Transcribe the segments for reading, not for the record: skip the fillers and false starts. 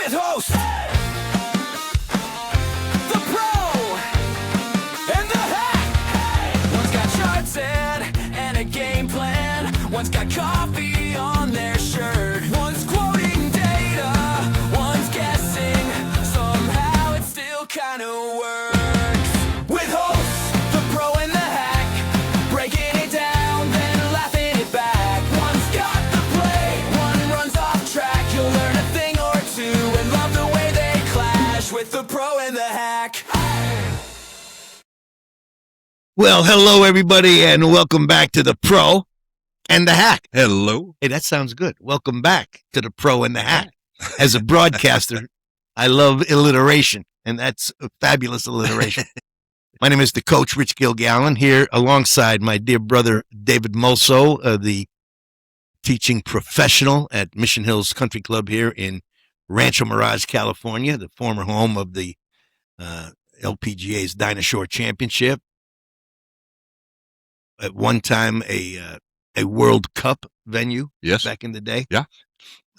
with host, the pro, and the hack. One's got charts and a game plan. One's got coffee on their shirt. One's quoting data, one's guessing. Somehow it still kind of works. With hosts, the pro and the hack, breaking it down, then laughing it back. One's got the play, one runs off track. You'll learn a thing or two and love the way they clash with the pro and the hack. Well, hello, everybody, and welcome back to the Pro and the Hack. Hello. Hey, that sounds good. Welcome back to the Pro and the Hack. As a broadcaster, I love alliteration, and that's a fabulous alliteration. My name is the coach, Rich Gilgallen, here alongside my dear brother, David Mulso, the teaching professional at Mission Hills Country Club here in Rancho Mirage, California, the former home of the LPGA's Dinosaur Championship. At one time, a World Cup venue. Yes. Back in the day. Yeah.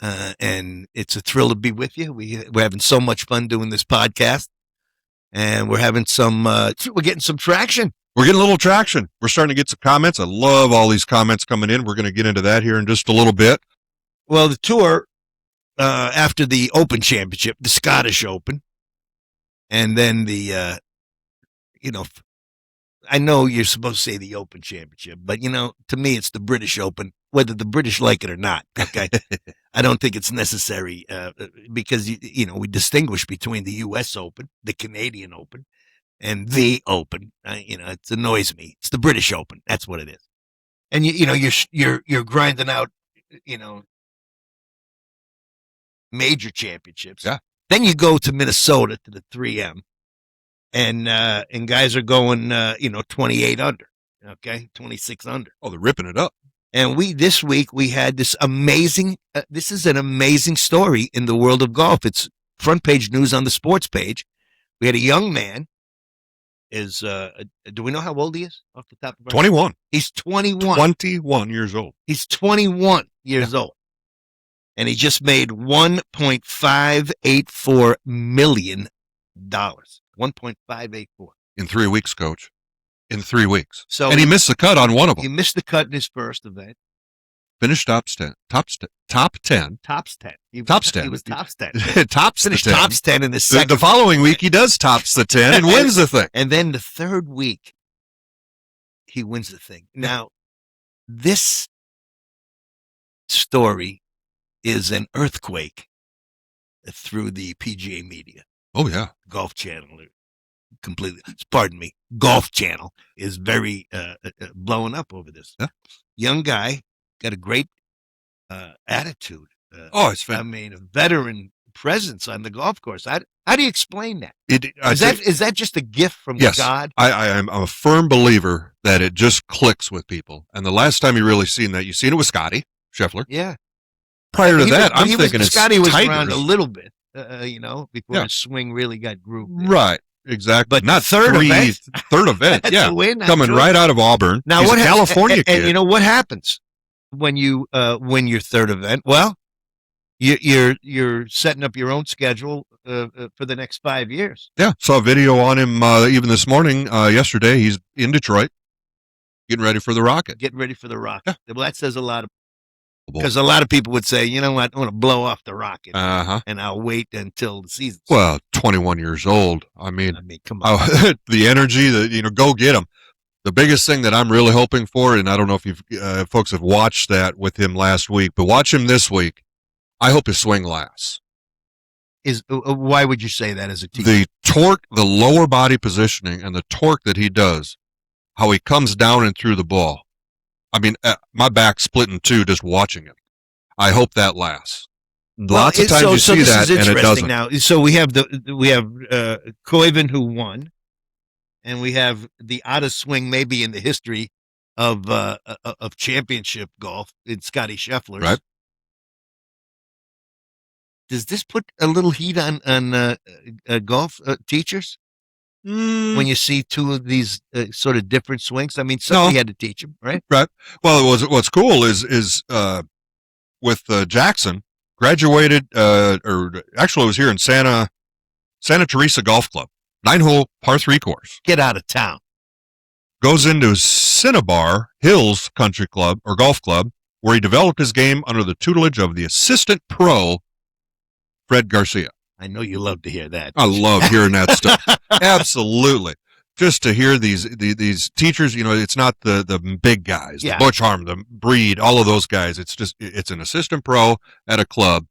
And it's a thrill to be with you. We're having so much fun doing this podcast, and we're having we're getting some traction. We're getting a little traction. We're starting to get some comments. I love all these comments coming in. We're going to get into that here in just a little bit. Well, the tour, after the Open Championship, the Scottish Open, and then the, I know you're supposed to say the Open Championship, but, to me, it's the British Open, whether the British like it or not. Okay. I don't think it's necessary because, we distinguish between the U.S. Open, the Canadian Open, and the Open. It annoys me. It's the British Open. That's what it is. And, you're grinding out, major championships. Yeah. Then you go to Minnesota to the 3M. And guys are going, 28 under, okay, 26 under. Oh, they're ripping it up. And this week we had this amazing, this is an amazing story in the world of golf. It's front page news on the sports page. We had a young man. Do we know how old he is off the top of our 21. head? He's 21. 21 years old. He's 21 years old. And he just made $1.584 million. 1.584 In 3 weeks, Coach. In 3 weeks. So and he missed the cut on one of them. He missed the cut in his first event. Finished tops 10. Tops 10. Tops 10. He was tops 10. Tops Finished the 10. tops 10 in the second. The following week, he does tops the 10 and wins the thing. And then the third week, he wins the thing. Now, this story is an earthquake through the PGA media. Oh, yeah. Golf Channel, Golf Channel is very blowing up over this. Yeah. Young guy, got a great attitude. It's fantastic. I mean, a veteran presence on the golf course. How do you explain that? Is that just a gift from God? I'm a firm believer that it just clicks with people. And the last time you really seen that, you seen it with Scotty Scheffler. Yeah. Prior to that, I'm thinking it's Scotty was Tigers. around a little bit. Before his swing really got grooved. Right, exactly. But not third event. Third event, yeah. Coming right out of Auburn. Now, He's a California kid. And what happens when you win your third event? Well, you're setting up your own schedule for the next 5 years. Yeah, saw a video on him even this morning, yesterday. He's in Detroit, getting ready for the Rocket. Getting ready for the Rocket. Yeah. Well, that says a lot. Because a lot of people would say, you know what, I want to blow off the Rocket, and I'll wait until the season. Well, 21 years old. I mean come on. The energy, go get him. The biggest thing that I'm really hoping for, and I don't know if you folks have watched that with him last week, but watch him this week. I hope his swing lasts. Why would you say that as a teacher? The torque, the lower body positioning, and the torque that he does, how he comes down and through the ball. I mean, my back's split in two just watching it. I hope that lasts. Lots of times you see that, and it doesn't. Now, so we have Koivun who won, and we have the oddest swing maybe in the history of championship golf in Scotty Scheffler. Right. Does this put a little heat on golf teachers? When you see two of these sort of different swings? I mean, somebody had to teach them, right? Right. Well, what's cool is with Jackson, Graduated, or actually, it was here in Santa Teresa Golf Club, 9-hole par 3 course. Get out of town. Goes into Cinnabar Hills Country Club or Golf Club, where he developed his game under the tutelage of the assistant pro, Fred Garcia. I know you love to hear that. I love hearing that stuff. Absolutely. Just to hear these teachers, it's not the big guys, the Butch Harmon, the Breed, all of those guys. It's an assistant pro at a club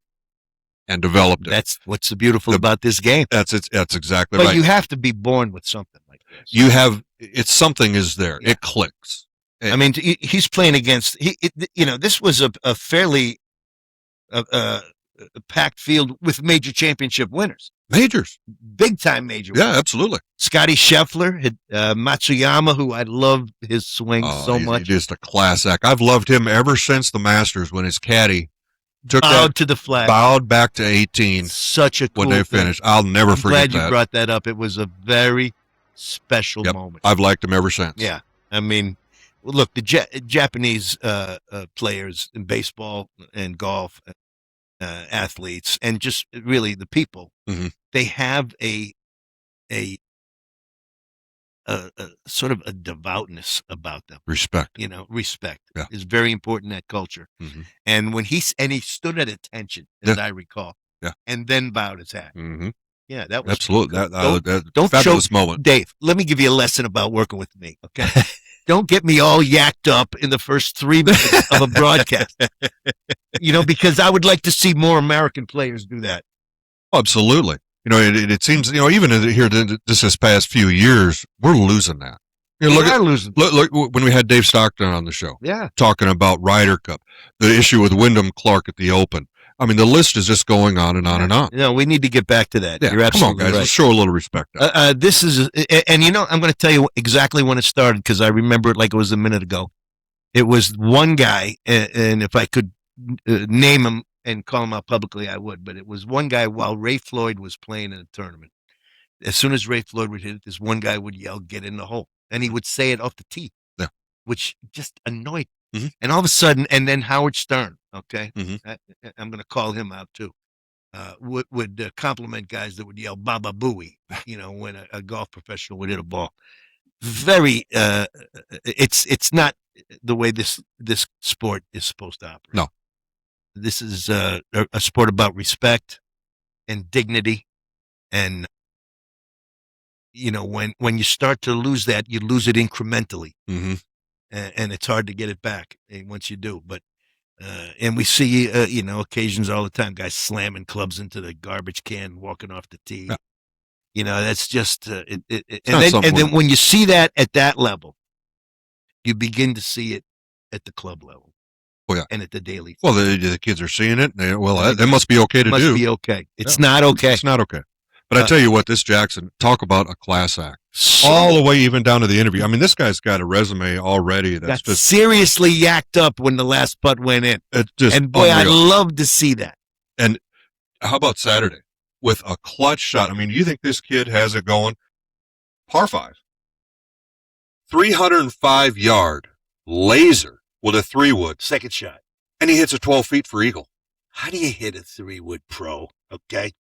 and developed it. That's what's so beautiful about this game. That's exactly but right. You have to be born with something like this. Something is there. Yeah. It clicks. I mean, he's playing against, this was a fairly packed field with major championship winners. Majors. Big time major winners. Yeah, absolutely. Scotty Scheffler, Matsuyama, who I love his swing so much. He's just a class act. I've loved him ever since the Masters when his caddy bowed to the flag. Bowed back to 18. Such a cool when they finished. I'll never forget that. Glad you brought that up. It was a very special moment. I've liked him ever since. Yeah. I mean, look, the Japanese players in baseball and golf, athletes, and just really the people, they have a sort of a devoutness about them. Respect. Respect is very important in that culture. And when he stood at attention, as I recall, and then bowed his hat. Yeah, that was absolutely cool. Don't fabulous moment. Dave, let me give you a lesson about working with me. Okay. Don't get me all yacked up in the first 3 minutes of a broadcast. Because I would like to see more American players do that. Absolutely. It seems, even here this past few years, we're losing that. Look, when we had Dave Stockton on the show, talking about Ryder Cup, the issue with Wyndham Clark at the Open. I mean, the list is just going on and on and on. We need to get back to that. You're absolutely come on, guys. right. Let's show a little respect. This is, and I'm going to tell you exactly when it started because I remember it like it was a minute ago. It was one guy, and if I could name him and call him out publicly, I would. But it was one guy while Ray Floyd was playing in a tournament. As soon as Ray Floyd would hit it, this one guy would yell, "Get in the hole," and he would say it off the tee, which just annoyed me. And all of a sudden, and then Howard Stern, okay, I'm going to call him out too, would compliment guys that would yell "Baba Booey," when a golf professional would hit a ball. Very, it's not the way this sport is supposed to operate. No, this is a sport about respect and dignity, and when you start to lose that, you lose it incrementally, and it's hard to get it back once you do. But and we see occasions all the time, guys slamming clubs into the garbage can, walking off the tee. That's just and then when you see that at that level, you begin to see it at the club level. Oh, yeah. And at the daily. Well, the kids are seeing it. That must be okay to do. Must be okay. It's not okay. It's not okay. But I tell you what, this Jackson, talk about a class act. All the way even down to the interview. I mean, this guy's got a resume already that's just seriously yacked up when the last putt went in. And boy, I'd love to see that. And how about Saturday with a clutch shot? I mean, you think this kid has it going? Par 5. 305-yard laser with a 3-wood. Second shot. And he hits a 12 feet for eagle. How do you hit a 3-wood pro? Okay.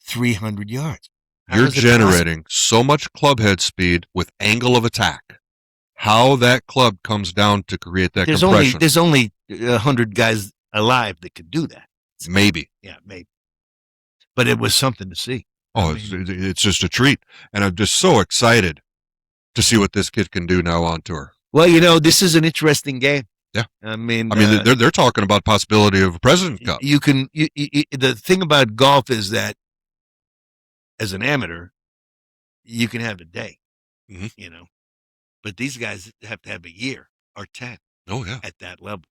300 yards. You're generating so much club head speed with angle of attack. How that club comes down to create that compression. There's only 100 guys alive that could do that. Maybe. Yeah, maybe. But it was something to see. It's just a treat. And I'm just so excited to see what this kid can do now on tour. Well, this is an interesting game. Yeah. I mean, they're talking about possibility of a President's Cup. The thing about golf is that as an amateur, you can have a day, but these guys have to have a year or 10. Oh, yeah. At that level.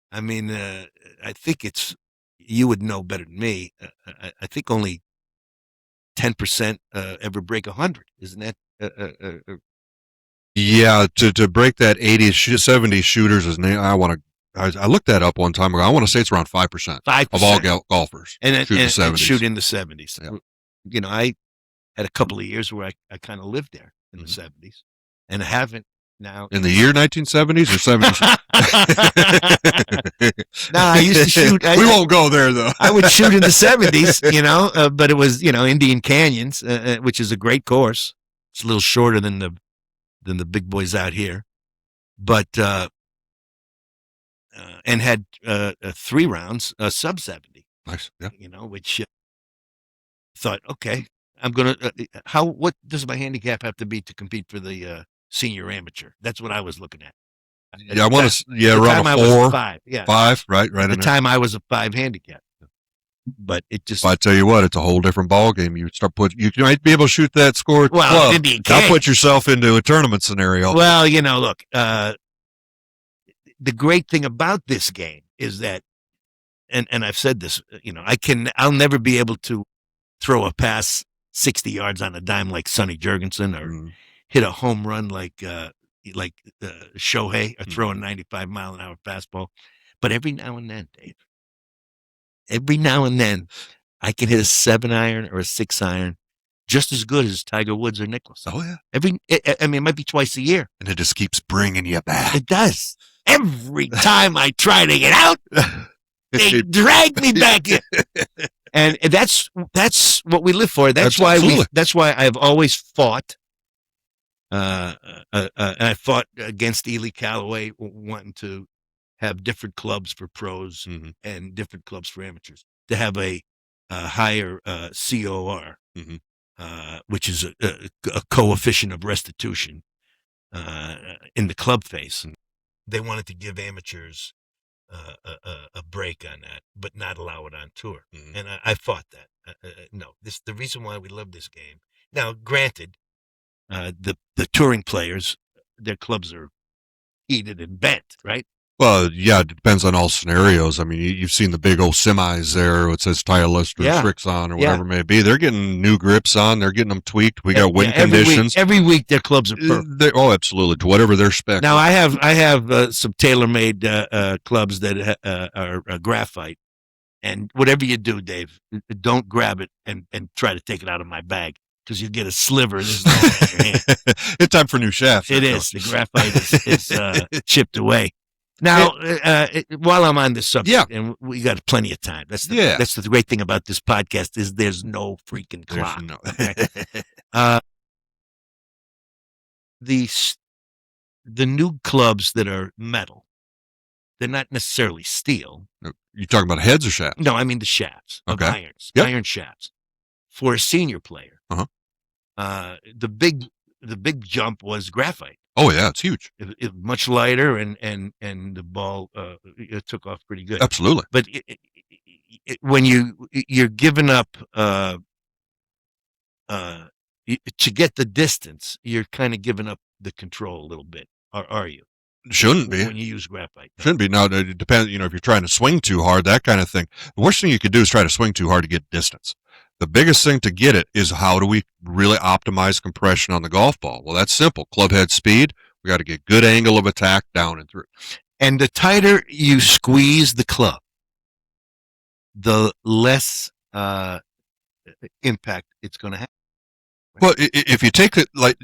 I mean, I think you would know better than me. I think only 10% ever break 100. Isn't that? Yeah, to break that 80, 70 shooters is I looked that up one time ago. I want to say it's around 5%. 5% of all golfers and shoot in the 70s. Yeah. I had a couple of years where I kind of lived there in the 70s, and I haven't Now In the year 1970s or 70s? No, I used to shoot. We won't go there, though. I would shoot in the 70s, but it was, Indian Canyons, which is a great course. It's a little shorter than the big boys out here, but and had 3 rounds sub 70. Nice. Yeah. Which thought, okay, I'm gonna. What does my handicap have to be to compete for the senior amateur? That's what I was looking at. Yeah, I want to. Yeah, around a 4, 5. Yeah, 5. Right at the in there. time I was a 5 handicap, but it just. But I tell you what, it's a whole different ball game. You might be able to shoot that score at the club. Indian Now put yourself into a tournament scenario. Well, look, the great thing about this game is that, and I've said this, I'll never be able to throw a pass 60 yards on a dime like Sonny Jurgensen, or hit a home run like Shohei, or throw a 95-mile-an-hour fastball. But every now and then, Dave, I can hit a 7-iron or a 6-iron just as good as Tiger Woods or Nicklaus. Oh, yeah. It might be twice a year. And it just keeps bringing you back. It does. Every time I try to get out, they drag me back in. And that's what we live for. That's why I've always fought. And I fought against Ely Callaway, wanting to have different clubs for pros and different clubs for amateurs, to have a higher COR, which is a coefficient of restitution in the club face. And they wanted to give amateurs a break on that, but not allow it on tour. And I fought that. No, the reason why we love this game. Now, granted, the touring players, their clubs are heated and bent, right? Well, yeah, it depends on all scenarios. I mean, you've seen the big old semis there. It says Titleist or Strixon or whatever it may be. They're getting new grips on. They're getting them tweaked. We got wind conditions. Every week, their clubs are perfect. Oh, absolutely, to whatever their spec. Now, I have some tailor-made clubs that are graphite. And whatever you do, Dave, don't grab it and try to take it out of my bag, because you get a sliver. This is in your hand. It's time for new shafts. It is. The graphite is chipped away. Now, while I'm on this subject, and we got plenty of time. That's the great thing about this podcast, is there's no freaking clock. The new clubs that are metal, they're not necessarily steel. You talking about heads or shafts? No, I mean the shafts of irons, iron shafts for a senior player. The big jump was graphite. Oh yeah, it's huge. It much lighter, and the ball it took off pretty good. Absolutely. But when you're giving up to get the distance, you're kind of giving up the control a little bit. Or are you? Shouldn't be. When you use graphite. Shouldn't be. Now, it depends, if you're trying to swing too hard, that kind of thing. The worst thing you could do is try to swing too hard to get distance. The biggest thing to get it is, how do we really optimize compression on the golf ball? Well, that's simple. Club head speed. We got to get good angle of attack down and through. And the tighter you squeeze the club, the less impact it's going to have. Well, if you take it like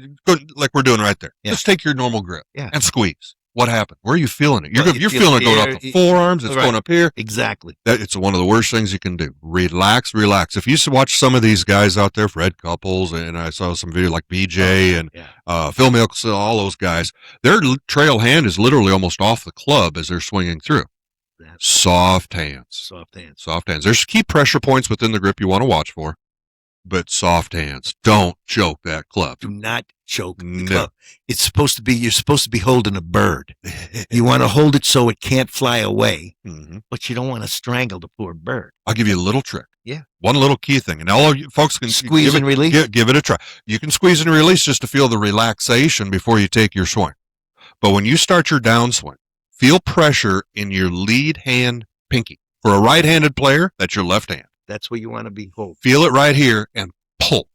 we're doing right there, just take your normal grip and squeeze. What happened? Where are you feeling it? You're feeling it going up the forearms. It's going up here. Exactly. It's one of the worst things you can do. Relax. If you watch some of these guys out there, Fred Couples, and I saw some video like BJ and Phil Mickelson, all those guys, their trail hand is literally almost off the club as they're swinging through. Soft hands. There's key pressure points within the grip you want to watch for. But soft hands. Don't choke that club. Do not choke the club. It's supposed to be, you're supposed to be holding a bird. You want to hold it so it can't fly away, but you don't want to strangle the poor bird. I'll give you a little trick. Yeah. One little key thing. And all of you folks can squeeze and release. Give it a try. You can squeeze and release just to feel the relaxation before you take your swing. But when you start your downswing, feel pressure in your lead hand pinky. For a right-handed player, that's your left hand. That's where you want to be holding. Feel it right here and pull,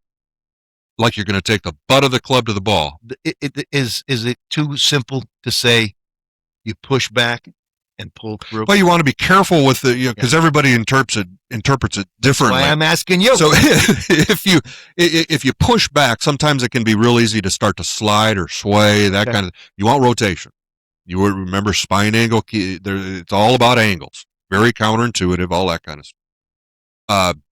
like you're going to take the butt of the club to the ball. Is it too simple to say you push back and pull through. But you want to be careful with the, because everybody interprets it differently. That's why I'm asking you. So if you push back, sometimes it can be real easy to start to slide or sway, that kind of. You want rotation. You would remember spine angle. It's all about angles. Very counterintuitive, all that kind of stuff.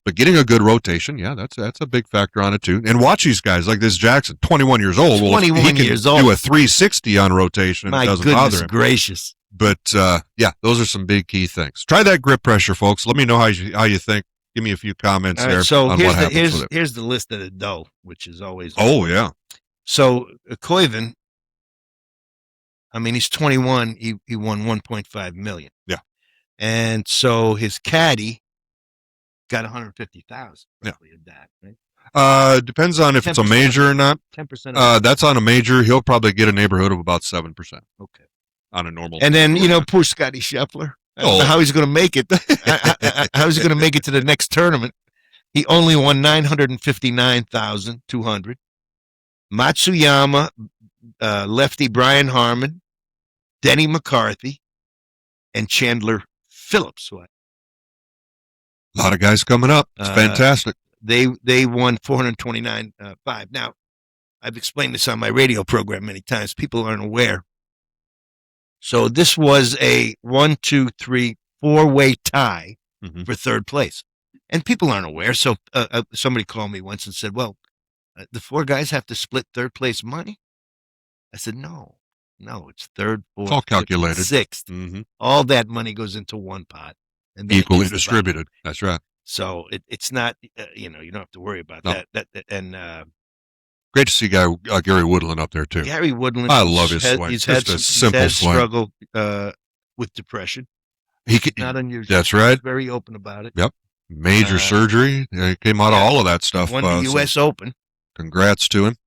But getting a good rotation, that's a big factor on it too. And watch these guys like this Jackson, 21 years old. 21 years old. Do a 360 on rotation. And My it doesn't goodness bother him. gracious. But those are some big key things. Try that grip pressure, folks. Let me know how you think. Give me a few comments there. So on what happens with it. here's the list of the dough, which is always. Oh yeah. So Koivun, I mean, he's 21. He won 1.5 million. Yeah. And so his caddy got 150,000. Yeah. Of that, right? Depends on if it's a major or not. 10%. That's on a major. He'll probably get a neighborhood of about 7%. Okay. On a normal. And then poor Scotty Scheffler. I don't know how he's going to make it. How is he going to make it to the next tournament? He only won 959,200. Matsuyama, lefty Brian Harmon, Denny McCarthy, and Chandler Phillips. A lot of guys coming up. It's fantastic. They won 429.5. Now, I've explained this on my radio program many times. People aren't aware. So this was a 1, 2, 3, 4-way tie for third place. And people aren't aware. So somebody called me once and said, well, the 4 guys have to split third place money? I said, no, it's third, fourth, it's all calculated. Sixth. All that money goes into one pot. And equally distributed. That's right. So it's not, you don't have to worry about that. And great to see Gary Woodland up there too. Gary Woodland. I love his swing. He's just had a simple swing. Struggle with depression. Not unusual. That's right. He's very open about it. Yep. Major surgery. He came out of all of that stuff. Won the U.S. Open. Congrats to him.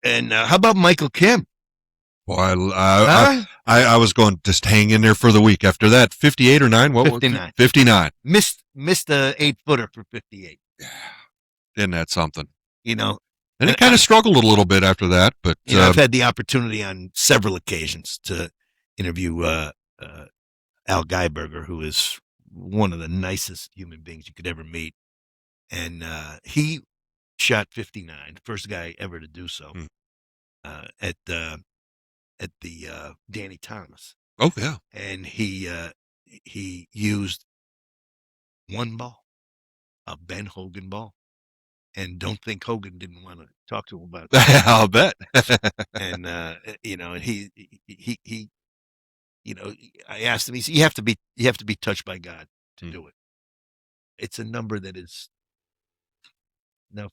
And how about Michael Kim? Well, I was going just hang in there for the week. After that, 58 or 9? What 59. Was 59. Missed the 8-footer for 58. Isn't that something? And he kind of struggled a little bit after that, but I've had the opportunity on several occasions to interview Al Geiberger, who is one of the nicest human beings you could ever meet, and he shot 59, first guy ever to do so, at the Danny Thomas. Oh yeah, and he used one ball, a Ben Hogan ball. And don't think Hogan didn't want to talk to him about it. I'll bet. And and he I asked him. He said, "You have to be touched by God to do it." It's a number that is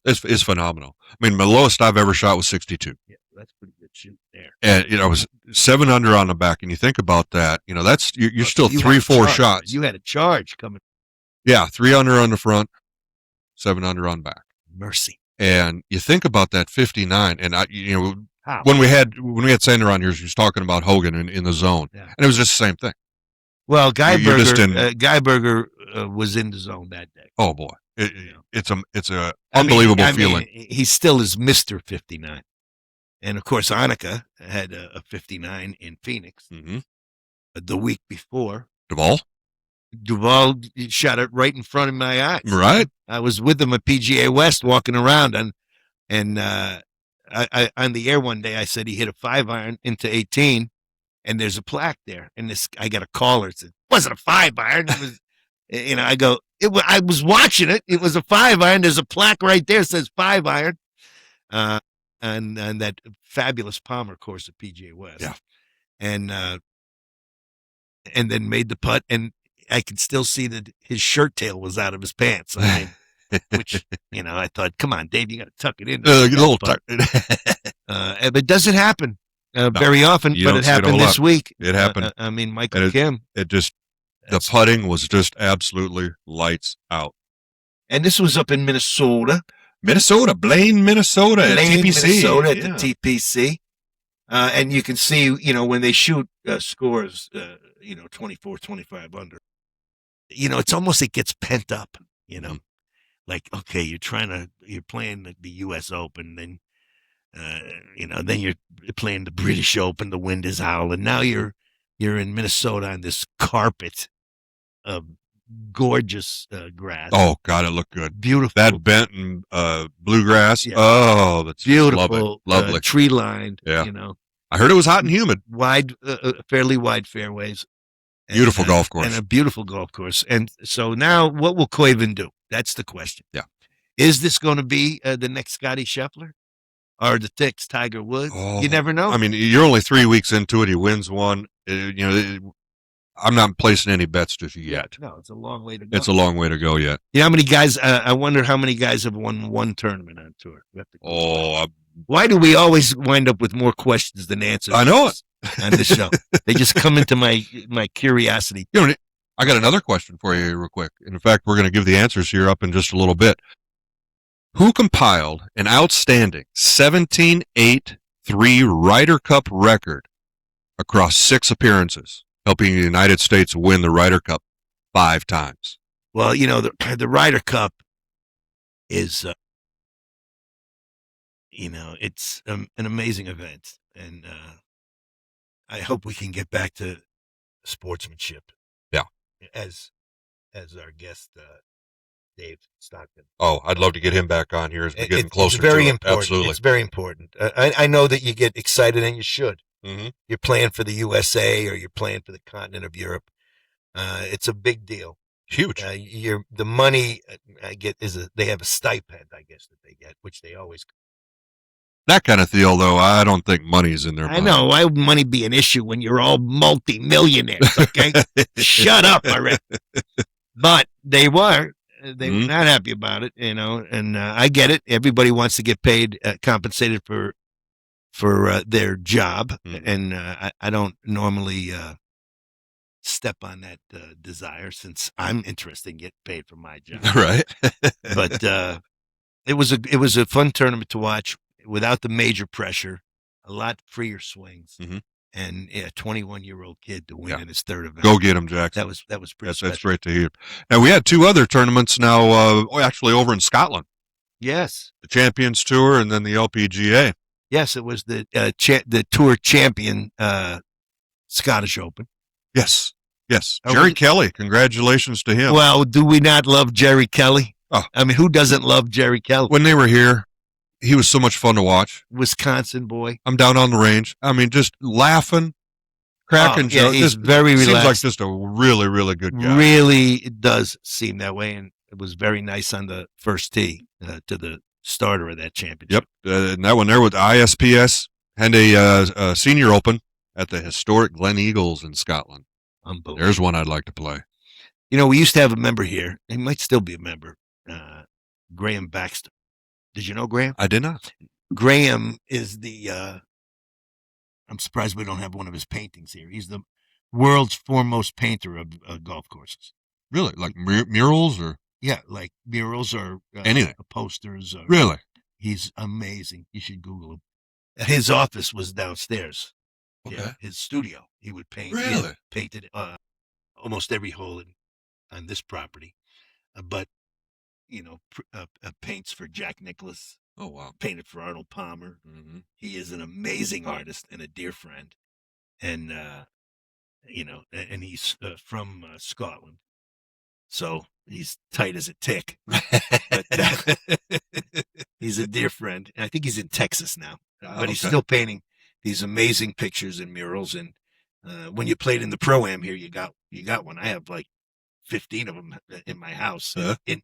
it's phenomenal. I mean, the lowest I've ever shot was 62. Yeah, that's pretty good shoot there. And it was 7 under on the back. And you think about that, that's you're still 3-4 shots. You had a charge coming. Yeah, 3 under on the front, 7 under on back. Mercy. And you think about that 59, and when we had Sander on here, he was talking about Hogan in the zone, and it was just the same thing. Well, Geiberger was in the zone that day. Oh boy, it's a unbelievable feeling. He still is Mr. 59, and of course Annika had a 59 in Phoenix the week before. Duval shot it right in front of my eyes. Right. I was with him at PGA West walking around, and I on the air one day I said he hit a 5-iron into 18, and there's a plaque there. And I got a caller that said, "It wasn't a 5-iron. It was," I go, I was watching it. It was a 5-iron. There's a plaque right there that says 5-iron. And that fabulous Palmer course at PGA West. Yeah. And then made the putt, and I could still see that his shirt tail was out of his pants. I mean, which, I thought, come on, Dave, you got to tuck it in. A little tuck. But it doesn't happen very often, but it happened this week. It happened. Michael Kim. The putting was just absolutely lights out. And this was up in Minnesota. Blaine, Minnesota at TPC. At the TPC. And you can see, when they shoot scores, 24, 25 under. It's almost, it gets pent up, like, okay, you're playing the U.S. Open, then, then you're playing the British Open, the wind is howling. Now you're You're in Minnesota on this carpet of gorgeous grass. Oh God, it looked good. Beautiful. That Benton bluegrass. Yeah. Oh, that's Beautiful. lovely. Tree lined. Yeah. You know, I heard it was hot and humid. fairly wide fairways. Beautiful golf course. And a beautiful golf course. And so now what will Koivun do? That's the question. Yeah. Is this going to be the next Scotty Scheffler or the next Tiger Woods? Oh, You never know. I mean, you're only 3 weeks into it. He wins one. I'm not placing any bets just yet. No, it's a long way to go. It's a long way to go yet. You know how many guys? I wonder how many guys have won one tournament on tour. Why do we always wind up with more questions than answers? I know it. On this show, they just come into my curiosity. I got another question for you real quick. In fact, we're going to give the answers here up in just a little bit. Who compiled an outstanding 17-8-3 Ryder Cup record across 6 appearances, helping the United States win the Ryder Cup 5 times? Well, the Ryder Cup is, it's an amazing event, and I hope we can get back to sportsmanship. Yeah, as our guest, Dave Stockton. Oh, I'd love to get him back on here as we're getting closer. It's very to it. important. Absolutely, it's very important. I know that you get excited, and you should. Mm-hmm. You're playing for the USA or you're playing for the continent of Europe. It's a big deal. Huge. The money I get they have a stipend, I guess, that they get, which they always. That kind of deal, though, I don't think money's in their mind. I know. Why would money be an issue when you're all multi-millionaires? Okay, shut up already. But they were. They were not happy about it, and I get it. Everybody wants to get paid, compensated for their job, and I don't normally step on that desire since I'm interested in getting paid for my job. Right. But it was a fun tournament to watch without the major pressure, a lot freer swings, and a 21-year-old kid to win in his third event. Go get him, Jackson. That was pretty special. That's great to hear. Now, we had 2 other tournaments now, actually over in Scotland. Yes. The Champions Tour and then the LPGA. Yes, it was the Tour champion Scottish Open. Yes. Jerry Kelly, congratulations to him. Well, do we not love Jerry Kelly? Oh. I mean, who doesn't love Jerry Kelly? When they were here, he was so much fun to watch. Wisconsin boy. I'm down on the range. I mean, just laughing, cracking jokes. He's very relaxed. Seems like just a really, really good guy. Really, it does seem that way, and it was very nice on the first tee to the starter of that championship. Yep, and that one there with ISPS and a senior open at the historic Glen Eagles in Scotland. Unbelievable. There's one I'd like to play. We used to have a member here. He might still be a member, Graham Baxter. Did you know Graham? I did not. Graham is I'm surprised we don't have one of his paintings here. He's the world's foremost painter of golf courses. Really? Like murals or? Yeah, like murals or anything. Posters. Really? He's amazing. You should Google him. His office was downstairs. Okay. Yeah, his studio. He would paint. Really? Painted almost every hole on this property. But, paints for Jack Nicklaus. Oh, wow. Painted for Arnold Palmer. Mm-hmm. He is an amazing artist and a dear friend. And, and he's from Scotland. So he's tight as a tick. But, he's a dear friend. And I think he's in Texas now. But he's still painting these amazing pictures and murals. And when you played in the Pro-Am here, you got one. I have like 15 of them in my house,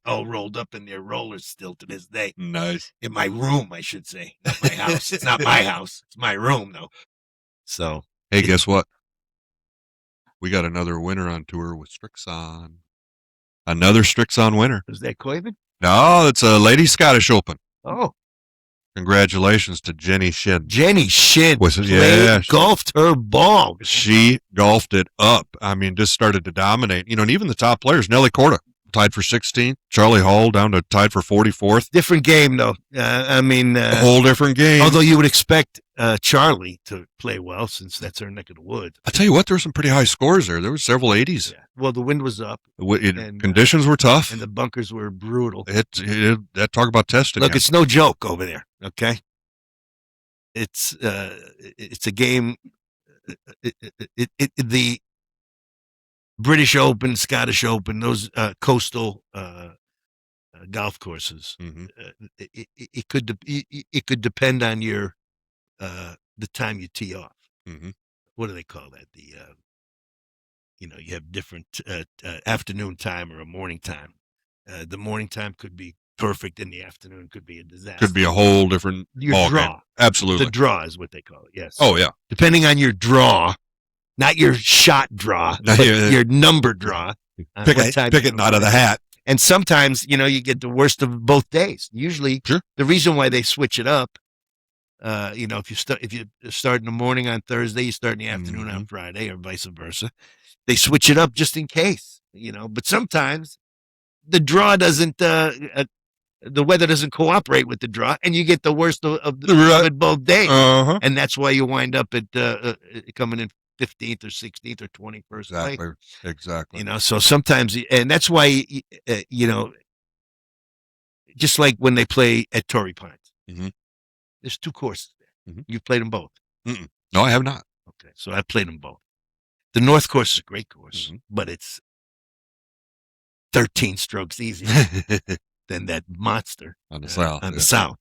all rolled up in their rollers still to this day. Nice. In my room, I should say. Not my house. It's not my house. It's my room, though. So. Hey, guess what? We got another winner on tour with Strixon. Another Strixon winner. Is that Koivun? No, it's a Ladies Scottish Open. Oh. Congratulations to Jenny Shin. Jenny Shin golfed her ball. She golfed it up. I mean, just started to dominate. And even the top players, Nelly Korda, tied for 16th. Charlie Hall down to tied for 44th. Different game, though. A whole different game. Although you would expect Charlie to play well since that's her neck of the woods. I tell you what, there were some pretty high scores there. There were several 80s. Yeah. Well, the wind was up. Conditions were tough. And the bunkers were brutal. That talk about testing. Look, it's no joke over there, okay? It's a game the British Open, Scottish Open, those coastal golf courses. Mhm. It could depend on your the time you tee off. Mhm. What do they call that? You have different afternoon time or a morning time. The morning time could be perfect, and the afternoon could be a disaster. Could be a whole different Your ball draw. game. Absolutely. The draw is what they call it. Yes. Oh yeah. Depending on your draw, not your shot draw, but your number draw. Pick it out of the hat. And sometimes, you get the worst of both days. Usually, Sure. The reason why they switch it up, if you start in the morning on Thursday, you start in the afternoon on Friday, or vice versa. They switch it up just in case, But sometimes the draw doesn't, the weather doesn't cooperate with the draw, and you get the worst of both days. Uh-huh. And that's why you wind up at coming in 15th or 16th or 21st. Exactly. So sometimes, and that's why, just like when they play at Torrey Pines, there's 2 courses there. Mhm. You've played them both. Mm-mm. No, I have not. Okay. So I played them both. The North course is a great course, but it's 13 strokes easier than that monster On the south. On the south.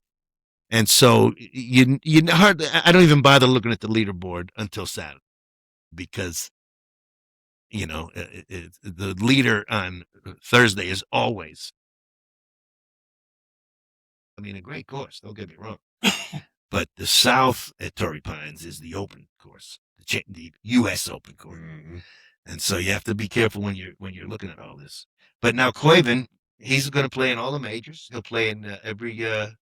And so you hardly, I don't even bother looking at the leaderboard until Saturday, because the leader on Thursday is always, a great course. Don't get me wrong, but the South at Torrey Pines is the Open course, the U.S. Open course, and so you have to be careful when you're looking at all this. But now Koivun, he's going to play in all the majors. He'll play in every big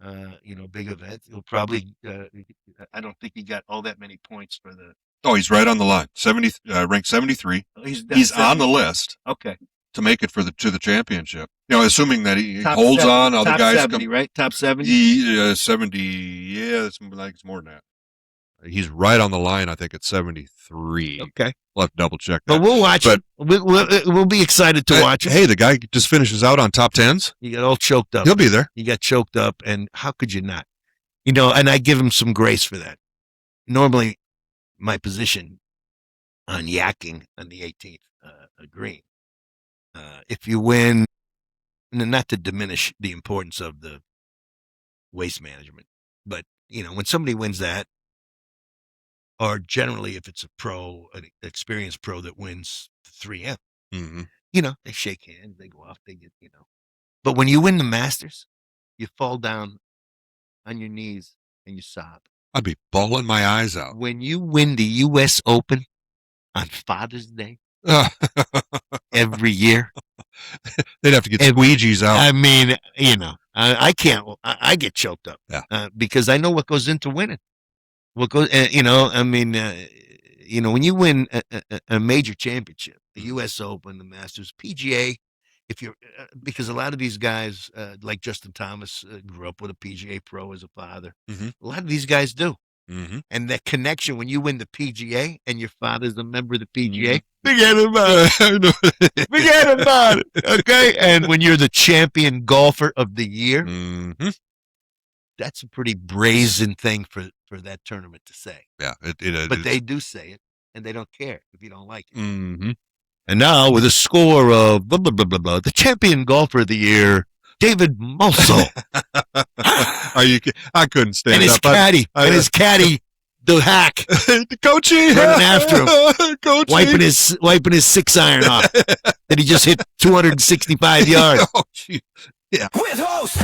event. He'll probably. I don't think he got all that many points for the. Oh, he's right on the line. Ranked 73. He's on the list. Okay. To make it to the championship. Assuming that he holds on, other guys 70, right? Top 70. 70. Yeah, it's more than that. He's right on the line. I think at 73. Okay. We'll have to double check that. But we'll watch it. We'll be excited to watch it. Hey, the guy just finishes out on top 10s. He got all choked up. He'll be there. He got choked up, and how could you not? And I give him some grace for that. Normally, my position on yakking on the 18th green, if you win, not to diminish the importance of the waste management, but when somebody wins that, or generally if it's an experienced pro that wins the 3M, they shake hands, they go off, they get, But when you win the Masters, you fall down on your knees and you sob. I'd be bawling my eyes out. When you win the U.S. Open on Father's Day every year, they'd have to get squeegees out. I can't. I get choked up because I know what goes into winning. What goes, when you win a major championship, the U.S. Open, the Masters, PGA, because a lot of these guys, like Justin Thomas, grew up with a PGA pro as a father. A lot of these guys do. And that connection, when you win the PGA and your father's a member of the PGA, forget about it. Forget about it. Okay. And when you're the champion golfer of the year, that's a pretty brazen thing for that tournament to say. Yeah. But they do say it, and they don't care if you don't like it. And now, with a score of blah, blah, blah, blah, blah, the champion golfer of the year, David Mosso. I couldn't stand and his up. Caddy, and his caddy, the hack, the coachy, running after him, coachy. wiping his 6-iron off that he just hit 265 yards. Oh, geez. Yeah. With host